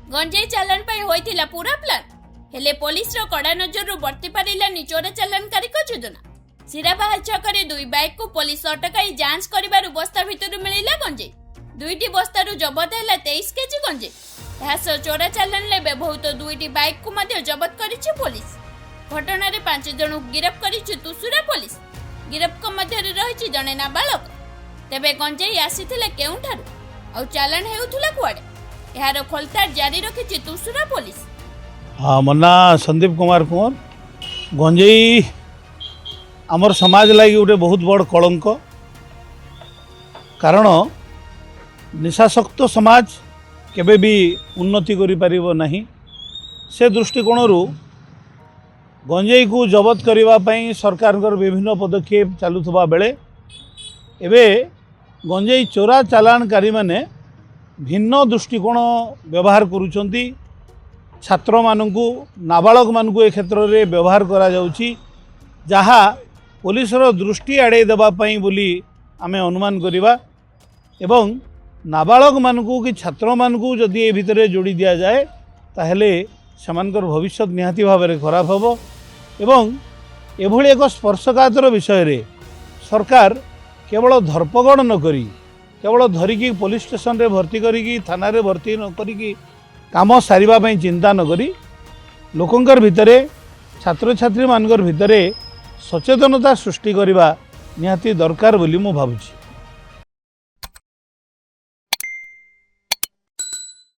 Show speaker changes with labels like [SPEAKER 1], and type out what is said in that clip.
[SPEAKER 1] गंजेई चालान पाई होइथिला पूरा प्लान हेले पुलिस रो कड़ा नजर बर्ती पारिलानी चोर चालानकारी को योजना। सिराबाहाल छकरे दुई बाइक को पुलिस अटकाई जांच करिबारु बस्ता भितरु मिलिला गंजेई। दुईटी बस्तारु जबत हैला 23 केजी गंजेई। एहा सह चोरा चालान ले व्यवहृत दुईटी बाइक को मध्य जबत करिछि पुलिस। घटना रे 5 जन गिरफ करिछि तुसुरा पुलिस। गिरफ को मध्य रहिछि जने नाबालक। तेबे गंजेई आसीथिले केउठारु आ चालान हेउथुला कुआडे एहार खोलतार जारी रखिछि तुसुरा पुलिस।
[SPEAKER 2] हाँ मना संदीप कुमार कुंवर गंजेई आमर समाज लगी गोटे बहुत बड़ कलंक। कारण निशाशक्त समाज केबे भी उन्नति करि परिबो नहीं। से दृष्टिकोण गंजेई को जबत करबा पई सरकार विभिन्न पदक्षेप चालुथबा बेले एबे गंजेई चोरा चालानकारी माने भिन्न दृष्टिकोण व्यवहार करुचंती। छात्र मानकु नाबालक मानकु ए क्षेत्र रे व्यवहार करा जाउची जहा पुलिस रो दृष्टि आड़े देबा पई बोली आमे अनुमान करिबा। एवं नाबालक मानकु कि छात्र मानकु जदि ए भितरे जोड़ी दिया जाए ताहेले समानकर भविष्य निहाती भाव में खराब होबो। एवं एभली एक स्पर्शकातर विषय रे सरकार केवल धरपकड़ न करी केवल धरिकी पुलिस स्टेशन रे भर्ती करिकी थाना रे भर्ती न करिकी काम सारिबा पई चिंता न करी लोकंकर भितरे छात्र छात्री मानकर भितरे सचेतनता सृष्टि करिबा निहाती दरकार बोली मु भाबुछि।